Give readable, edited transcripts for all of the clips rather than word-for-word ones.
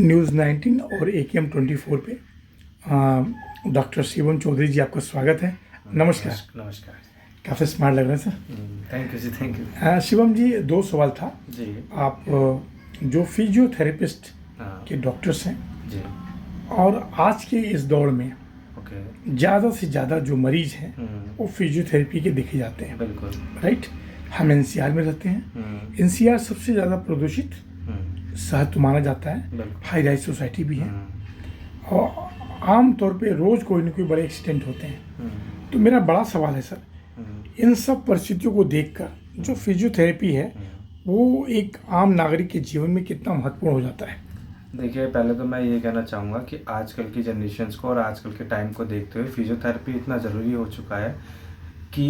News 19 और AKM 24 पे doctor Shivam Chaudhary जी आपका स्वागत है। नमस्कार। नमस्कार। काफ़ी स्मार्ट लग रहे हैं sir. Thank you ji, thank you Shivam ji, दो सवाल था जी। आप जो फिजियोथेरेपिस्ट हाँ के डॉक्टर्स हैं जी। और आज के इस दौर में ओके। ज़्यादा से ज़्यादा जो मरीज हैं वो फिजियोथेरेपी के देखे जाते हैं, बिल्कुल। राइट। हम NCR में रहते हैं। NCR सबसे ज़्यादा प्रदूषित शहर तो माना जाता है, बिल्कुल। हाई राइज सोसाइटी भी है और आम तौर पे रोज़ कोई न कोई बड़े एक्सीडेंट होते हैं। तो मेरा बड़ा सवाल है सर, इन सब परिस्थितियों को देखकर जो फिजियोथेरेपी है वो एक आम नागरिक के जीवन में कितना महत्वपूर्ण हो जाता है? देखिए, पहले तो मैं ये कहना चाहूँगा कि आजकल की जनरेशन्स को और आजकल के टाइम को देखते हुए फिजियोथेरेपी इतना ज़रूरी हो चुका है कि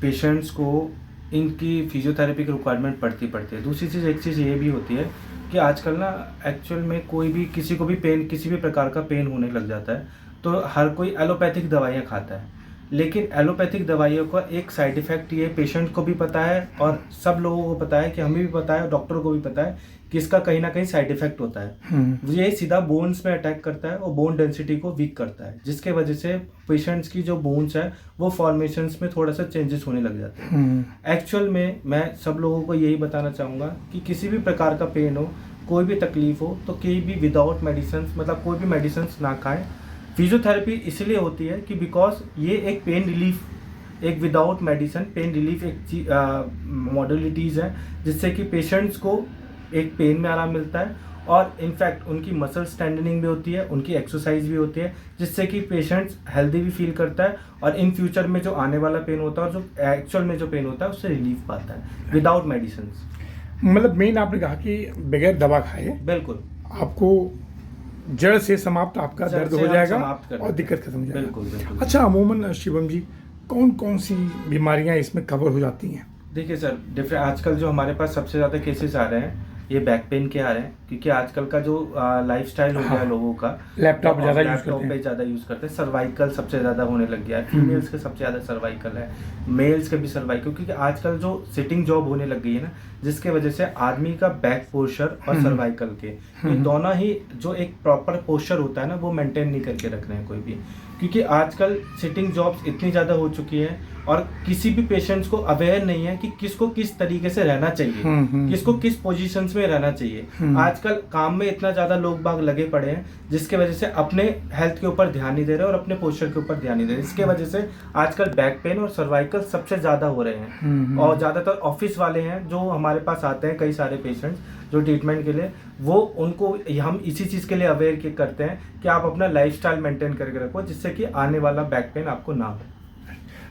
पेशेंट्स को इनकी फिजियोथेरेपी की रिक्वायरमेंट पड़ती है। दूसरी चीज़, एक चीज़ ये भी होती है कि आजकल ना एक्चुअल में कोई भी किसी को भी पेन, किसी भी प्रकार का पेन होने लग जाता है तो हर कोई एलोपैथिक दवाइयाँ खाता है। लेकिन एलोपैथिक दवाइयों का एक साइड इफ़ेक्ट ये पेशेंट को भी पता है और सब लोगों को पता है, कि हमें भी पता है और डॉक्टर को भी पता है कि इसका कहीं ना कहीं साइड इफ़ेक्ट होता है। ये सीधा बोन्स में अटैक करता है और बोन डेंसिटी को वीक करता है, जिसके वजह से पेशेंट्स की जो बोन्स है वो फॉर्मेशंस में थोड़ा सा चेंजेस होने लग जाते हैं। एक्चुअल में मैं सब लोगों को यही बताना चाहूँगा कि किसी भी प्रकार का पेन हो, कोई भी तकलीफ हो, तो कहीं भी विदाउट मेडिसिन, मतलब कोई भी मेडिसिन ना खाएं। फिजियोथेरेपी इसलिए होती है कि बिकॉज ये एक पेन रिलीफ, एक विदाउट मेडिसिन पेन रिलीफ एक मॉडलिटीज़ है, जिससे कि पेशेंट्स को एक पेन में आराम मिलता है और इनफैक्ट उनकी मसल स्ट्रेंथनिंग भी होती है, उनकी एक्सरसाइज भी होती है, जिससे कि पेशेंट्स हेल्दी भी फील करता है और इन फ्यूचर में जो आने वाला पेन होता है और जो एक्चुअल में जो पेन होता है उससे रिलीफ पाता है विदाउट मेडिसिन। मतलब मेन आपने कहा कि बगैर दवा खाए बिल्कुल आपको जड़ से समाप्त आपका दर्द हो जाएगा और दिक्कत खत्म हो जाएगी। बिल्कुल बिल्कुल। अच्छा, अमूमन शिवम जी, कौन कौन सी बीमारियां इसमें कवर हो जाती हैं? देखिए सर, डिफरेंट आजकल जो हमारे पास सबसे ज़्यादा केसेस आ रहे हैं ये बैक पेन के आ रहे हैं, क्योंकि आजकल का जो लाइफस्टाइल हो गया लोगों का, लैपटॉप ज़्यादा यूज़ करते हैं। सर्वाइकल सबसे ज़्यादा होने लग गया है, फीमेल्स के सबसे ज़्यादा सर्वाइकल है, मेल्स के भी सर्वाइकल, क्योंकि आजकल जो सिटिंग जॉब होने लग गई है ना, जिसके वजह से आदमी का बैक पोस्चर और सर्वाइकल के ये दोनों ही जो एक प्रॉपर पोस्चर होता है ना वो मेंटेन नहीं करके रख रहे हैं कोई भी, क्योंकि आजकल सिटिंग जॉब्स इतनी ज़्यादा हो चुकी है और किसी भी पेशेंट्स को अवेयर नहीं है कि किसको किस तरीके से रहना चाहिए, किसको किस पोजीशंस में रहना चाहिए। आजकल काम में इतना ज़्यादा लोग बाग लगे पड़े हैं, जिसके वजह से अपने हेल्थ के ऊपर ध्यान नहीं दे रहे और अपने पोस्चर के ऊपर ध्यान नहीं दे रहे। इसके वजह से आजकल बैक पेन और सर्वाइकल सबसे ज़्यादा हो रहे हैं और ज़्यादातर ऑफिस वाले हैं जो हमारे पास आते हैं, कई सारे पेशेंट्स जो ट्रीटमेंट के लिए, वो उनको हम इसी चीज़ के लिए अवेयर करते हैं कि आप अपना लाइफस्टाइल मेंटेन करके रखो, जिससे कि आने वाला बैक पेन आपको ना हो।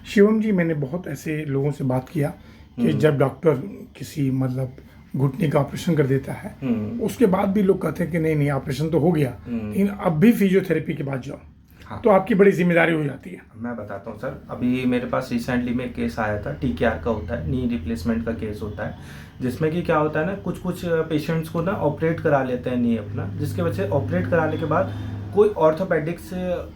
शिवम जी, मैंने बहुत ऐसे लोगों से बात किया कि जब डॉक्टर किसी मतलब घुटने का ऑपरेशन कर देता है उसके बाद भी लोग कहते हैं कि नहीं नहीं ऑपरेशन तो हो गया, लेकिन अब भी फिजियोथेरेपी के बाद जाओ। हाँ। तो आपकी बड़ी जिम्मेदारी हो जाती है। मैं बताता हूँ सर, अभी मेरे पास रिसेंटली में एक केस आया था, TKR का होता है, नी रिप्लेसमेंट का केस होता है, जिसमें कि क्या होता है ना, कुछ पेशेंट्स को ना ऑपरेट करा लेते हैं नी अपना, जिसके वजह से ऑपरेट कराने के बाद कोई ऑर्थोपेडिक्स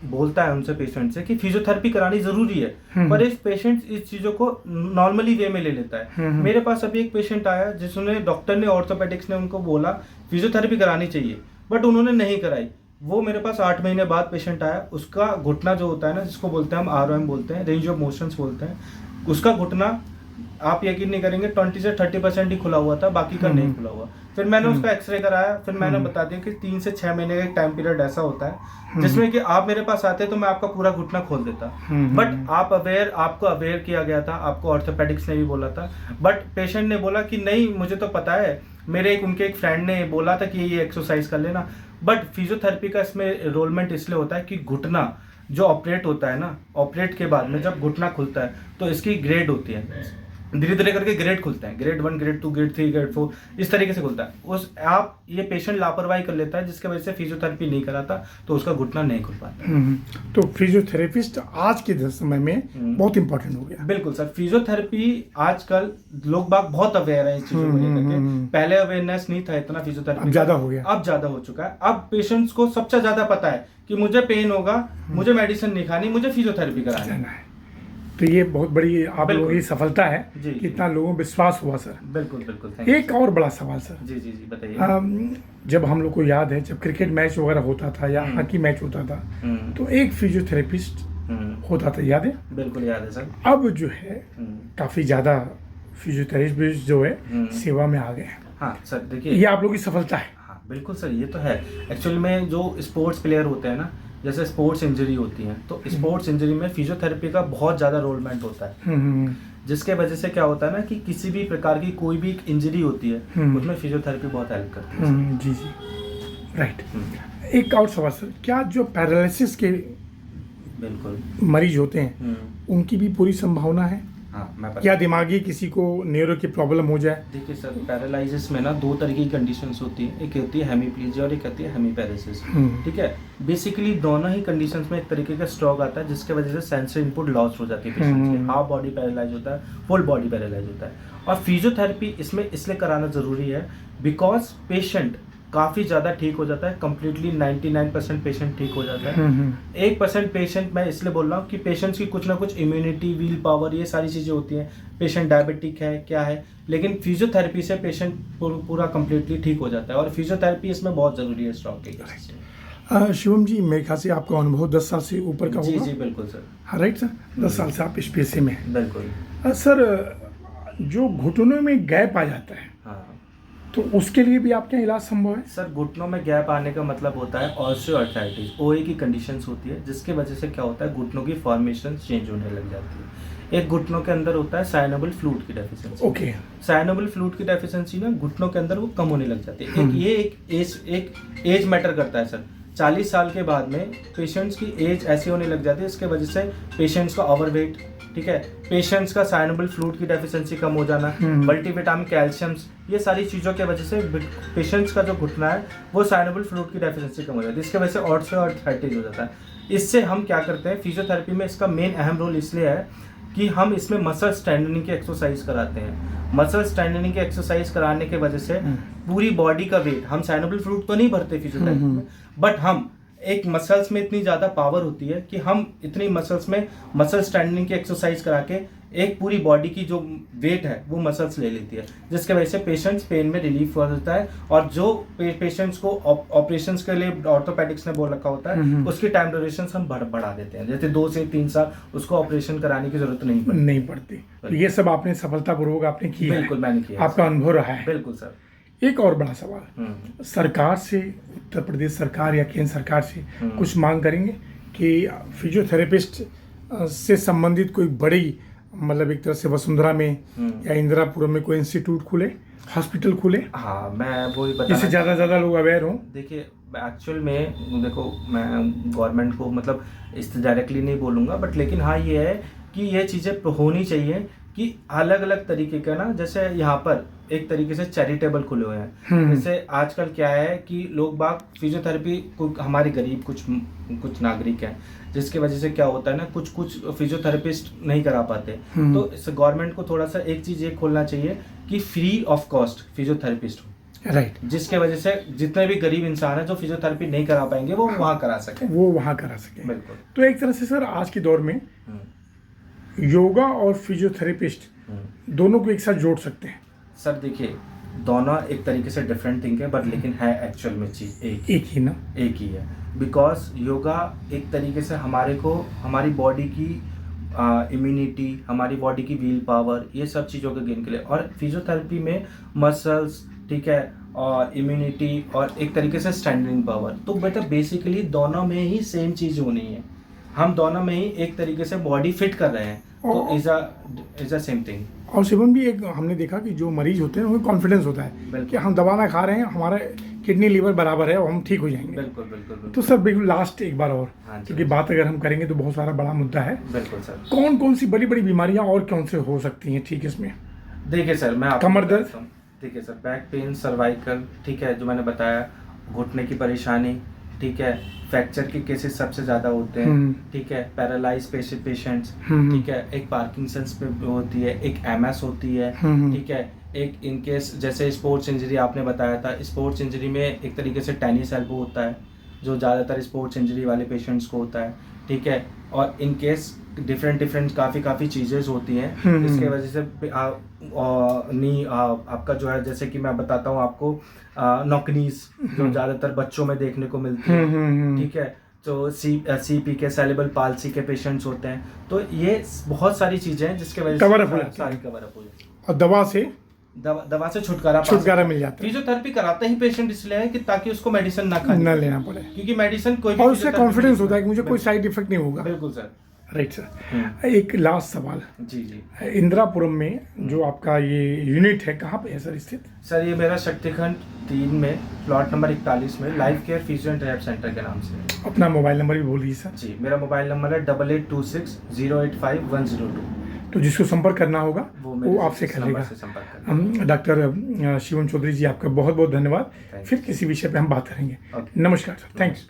बोलता है उनसे, पेशेंट से, कि फिजियोथेरेपी करानी जरूरी है, पर इस पेशेंट इस चीज़ों को नॉर्मली वे में ले लेता है। मेरे पास अभी एक पेशेंट आया जिसने डॉक्टर ने, ऑर्थोपेडिक्स ने उनको बोला फिजियोथेरेपी करानी चाहिए, बट उन्होंने नहीं कराई। वो मेरे पास 8 महीने बाद पेशेंट आया, उसका घुटना जो होता है ना, जिसको बोलते हैं हम ROM बोलते हैं, रेंज ऑफ मोशंस बोलते हैं, उसका घुटना आप यकीन नहीं करेंगे 20 से 30% ही खुला हुआ था, बाकी का नहीं खुला हुआ। फिर मैंने उसका एक्सरे कराया, फिर मैंने बता दिया कि 3 से 6 महीने का एक टाइम पीरियड ऐसा होता है जिसमें कि आप मेरे पास आते तो मैं आपका पूरा घुटना खोल देता, बट आपको अवेयर किया गया था, आपको ऑर्थोपेडिक्स ने भी बोला था, बट पेशेंट ने बोला कि नहीं मुझे तो पता है, उनके एक फ्रेंड ने बोला था कि ये एक्सरसाइज कर लेना। बट फिजियोथेरेपी का इसमें एनरोलमेंट इसलिए होता है कि घुटना जो ऑपरेट होता है ना, ऑपरेट के बाद में जब घुटना खुलता है तो इसकी ग्रेड होती है, धीरे धीरे करके ग्रेड खुलता है, ग्रेड 1, ग्रेड 2, ग्रेड 3, ग्रेड 4, इस तरीके से खुलता है। आप ये पेशेंट लापरवाही कर लेता है, जिसकी वजह से फिजियोथेरेपी नहीं कराता तो उसका घुटना नहीं खुल पाता। तो फिजियोथेरेपिस्ट आज के समय में बहुत इंपॉर्टेंट हो गया। बिल्कुल सर, फिजियोथेरेपी आजकल लोग बाग बहुत अवेयर है इस चीजों को लेकर के। पहले अवेयरनेस नहीं था इतना फिजियोथेरेपी, ज्यादा हो गया, अब ज्यादा हो चुका है। अब पेशेंट्स को सबसे ज्यादा पता है कि मुझे पेन होगा, मुझे मेडिसिन नहीं खानी, मुझे फिजियोथेरेपी करानी है। तो ये बहुत बड़ी आप लोगों की सफलता है जी, कि इतना लोगों को विश्वास हुआ सर। बिल्कुल बिल्कुल, थैंक यू। एक और बड़ा सवाल सर, जी जी जी, बताइए। जब हम लोग को याद है जब क्रिकेट मैच वगैरह होता था या हॉकी मैच होता था तो एक फिजियोथेरेपिस्ट होता था, याद है? बिल्कुल याद है सर। अब जो है काफ़ी ज़्यादा फिजियोथेरेपिस्ट जो है सेवा में आ गए हैं। हाँ सर, देखिए ये आप लोगों की सफलता है। हाँ बिल्कुल सर, ये तो है। एक्चुअली में जो स्पोर्ट्स प्लेयर होते हैं ना, जैसे स्पोर्ट्स इंजरी होती है तो स्पोर्ट्स इंजरी में फिजियोथेरेपी का बहुत ज़्यादा रोलमेंट होता है। जिसके वजह से क्या होता है ना कि किसी भी प्रकार की कोई भी इंजरी होती है उसमें फिजियोथेरेपी बहुत हेल्प करती है। जी जी, राइट। एक और सवाल सर, क्या जो पैरालिसिस के बिल्कुल मरीज होते हैं उनकी भी पूरी संभावना है? हाँ, मैं क्या दिमागी किसी को न्यूरो की प्रॉब्लम हो जाए? देखिए सर, पैरालिसिस में ना दो तरह की कंडीशंस होती है, एक होती है हेमीप्लीजिया और एक होती है हेमीपैरेसिस। ठीक है, बेसिकली दोनों ही कंडीशंस में एक तरीके का स्ट्रोक आता है जिसके वजह से सेंसरी इनपुट लॉस हो जाती है पेशेंट की, हाफ बॉडी पैरालाइज होता है, फुल बॉडी पैरालाइज होता है। और फिजियोथेरेपी इसमें इसलिए कराना ज़रूरी है बिकॉज पेशेंट काफ़ी ज़्यादा ठीक हो जाता है, कम्प्लीटली 99% पेशेंट ठीक हो जाता है। 1% पेशेंट, मैं इसलिए बोल रहा हूँ कि पेशेंट्स की कुछ ना कुछ इम्यूनिटी, व्हील पावर, ये सारी चीज़ें होती हैं, पेशेंट डायबिटिक है क्या है, लेकिन फिजियोथेरेपी से पेशेंट पूरा कम्प्लीटली ठीक हो जाता है और फिजियोथेरेपी इसमें बहुत ज़रूरी है स्ट्रोक के केस में। शिवम जी, मेरे ख्याल से आपका अनुभव 10 साल से ऊपर का जी होगा। जी बिल्कुल सर। हाँ राइट सर, 10 साल से आप इस पेशे में हैं। बिल्कुल सर, जो घुटनों में गैप आ जाता है हाँ तो उसके लिए भी आपके यहाँ इलाज संभव है? सर, घुटनों में गैप आने का मतलब होता है ऑस्टियोआर्थराइटिस, ओए की कंडीशंस होती है जिसके वजह से क्या होता है घुटनों की फॉर्मेशन चेंज होने लग जाती है। एक घुटनों के अंदर होता है साइनोबल फ्लूइड की डेफिशिएंसी। ओके। साइनोबल फ्लूइड की डेफिशिएंसी ना घुटनों के अंदर वो कम होने लग जाती है। एक एज मैटर करता है सर। 40 साल के बाद में पेशेंट्स की एज ऐसी होने लग जाती है, इसके वजह से पेशेंट्स का ओवरवेट, ठीक है, पेशेंट्स का साइनोबल फ्लूइड की डेफिशिएंसी कम हो जाना, मल्टीविटामिन, कैल्शियम्स, ये सारी चीज़ों की वजह से पेशेंट्स का जो घुटना है वो साइनोबल फ्लूइड की डेफिशिएंसी कम हो जाती है, इसके वजह से ऑस्टियोआर्थराइटिस हो जाता है। इससे हम क्या करते हैं, फिजियोथेरेपी में इसका मेन अहम रोल इसलिए है कि हम इसमें मसल स्ट्रेंथनिंग की एक्सरसाइज कराते हैं। मसल स्ट्रेंथनिंग की एक्सरसाइज कराने के वजह से पूरी बॉडी का वेट, हम साइनोबल फ्लूइड तो नहीं भरते फिजियोथेरेपी में, बट हम एक मसल्स में इतनी ज़्यादा पावर होती है कि हम इतनी मसल्स में मसल स्ट्रेंथनिंग की एक्सरसाइज करा के एक पूरी बॉडी की जो वेट है वो मसल्स ले लेती है, जिसके वजह से पेशेंट्स पेन में रिलीफ हो जाता है। और जो पेशेंट्स को ऑपरेशंस के लिए ऑर्थोपेडिक्स ने बोल रखा होता है उसकी टाइम ड्यूरेशन हम बढ़ा देते हैं, जैसे 2 से 3 साल उसको ऑपरेशन कराने की जरूरत नहीं पड़ती। तो ये सब आपने सफलतापूर्वक आपने किया? बिल्कुल मैंने किया, आपका अनुभव रहा है? बिल्कुल सर। एक और बड़ा सवाल, सरकार से, उत्तर प्रदेश सरकार या केंद्र सरकार से कुछ मांग करेंगे कि फिजियोथेरेपिस्ट से संबंधित कोई बड़ी, मतलब एक तरह से वसुंधरा में या इंदिरापुरम में कोई इंस्टीट्यूट खुले, हॉस्पिटल खुले? हाँ, मैं वही बता, जिससे ज़्यादा लोग अवेयर हों। देखिए एक्चुअल में देखो, मैं गवर्नमेंट को मतलब इस डायरेक्टली नहीं बोलूँगा, बट लेकिन हाँ ये है कि ये चीज़ें होनी चाहिए कि अलग अलग तरीके का ना, जैसे यहाँ पर एक तरीके से चैरिटेबल खुले हुए हैं। जैसे आजकल क्या है कि लोग बाग फिजियोथेरेपी को, हमारे गरीब कुछ नागरिक हैं जिसकी वजह से क्या होता है ना, कुछ फिजियोथेरेपिस्ट नहीं करा पाते, तो इस गवर्नमेंट को थोड़ा सा एक चीज़ ये खोलना चाहिए कि फ्री ऑफ कॉस्ट फिजियोथेरेपिस्ट हो, राइट, जिसके वजह से जितने भी गरीब इंसान है जो फिजियोथेरेपी नहीं करा पाएंगे वो वहाँ करा सके। बिल्कुल। तो एक तरह से सर आज के दौर में योगा और फिजियोथेरेपिस्ट दोनों को एक साथ जोड़ सकते हैं? सर देखिए, दोनों एक तरीके से डिफरेंट थिंग है, बट लेकिन है एक्चुअल में चीज़ एक ही है। बिकॉज योगा एक तरीके से हमारी बॉडी की इम्यूनिटी, हमारी बॉडी की व्हील पावर, ये सब चीज़ों के गेन के लिए, और फिजियोथेरेपी में मसल्स, ठीक है, और इम्यूनिटी और एक तरीके से स्ट्रेंथनिंग पावर। तो बेटा बेसिकली दोनों में ही सेम चीज़ होनी है, हम दोनों में ही एक तरीके से बॉडी फिट कर रहे हैं, तो इज अ सेम थिंग। और शिवम भी, एक हमने देखा कि जो मरीज होते हैं उनको कॉन्फिडेंस होता है कि हम दवा ना खा रहे हैं, हमारा किडनी लीवर बराबर है और हम ठीक हो जाएंगे। बिल्कुल। तो सर बिल्कुल लास्ट एक बार और, क्योंकि बात अगर हम करेंगे तो बहुत सारा बड़ा मुद्दा है। बिल्कुल सर। कौन सी बड़ी बीमारियां और कौन से हो सकती हैं ठीक इसमें? देखिए सर, मैं आपको कमर दर्द, ठीक है सर, बैक पेन, सर्वाइकल, ठीक है, जो मैंने बताया, घुटने की परेशानी, ठीक है, फ्रैक्चर के केसेस सबसे ज़्यादा होते हैं, ठीक है, पैरालाइज पेशेंट्स, ठीक है, एक पार्किंसंस पे होती है, एक MS होती है, ठीक है, एक इन केस जैसे स्पोर्ट्स इंजरी आपने बताया था, स्पोर्ट्स इंजरी में एक तरीके से टेनिस एल्बो होता है जो ज़्यादातर स्पोर्ट्स इंजरी वाले पेशेंट्स को होता है, ठीक है, और इन केस डिफरेंट काफ़ी चीज़ें होती हैं, इसके वजह से आपका जो है, जैसे कि मैं बताता हूँ आपको, नॉकनीज जो ज़्यादातर बच्चों में देखने को मिलती है, ठीक है, तो CP के सेरेब्रल पाल्सी के पेशेंट्स होते हैं, तो ये बहुत सारी चीज़ें हैं जिसके वजह कवर अप हो से जाती सारी कवर अप हो जाती है। और दवा से छुटकारा मिल जाता है, फिजियोथेरेपी कराते ही पेशेंट इसलिए है कि ताकि उसको मेडिसिन ना खानी ना लेना पड़े, क्योंकि मेडिसिन कोई भी और उससे physiotherapy कॉन्फिडेंस नहीं होता है कि मुझे कोई साइड इफेक्ट नहीं होगा। बिल्कुल सर। Right sir. एक लास्ट सवाल, जी जी इंदिरापुरम में जो आपका ये यूनिट है कहाँ पे है सर स्थित? सर, ये मेरा शक्तिखंड 3 में प्लॉट नंबर 41 में life care physio and rehab centre के नाम से है। अपना मोबाइल नंबर भी बोल दीजिए सर। जी, मेरा मोबाइल नंबर है 8826085102। तो जिसको संपर्क करना होगा वो आपसे इस कर नंबर लेगा। से संपर्क करें। डॉक्टर शिवम चौधरी जी, आपका बहुत बहुत धन्यवाद। फिर किसी विषय पे हम बात करेंगे। नमस्कार सर, थैंक्स।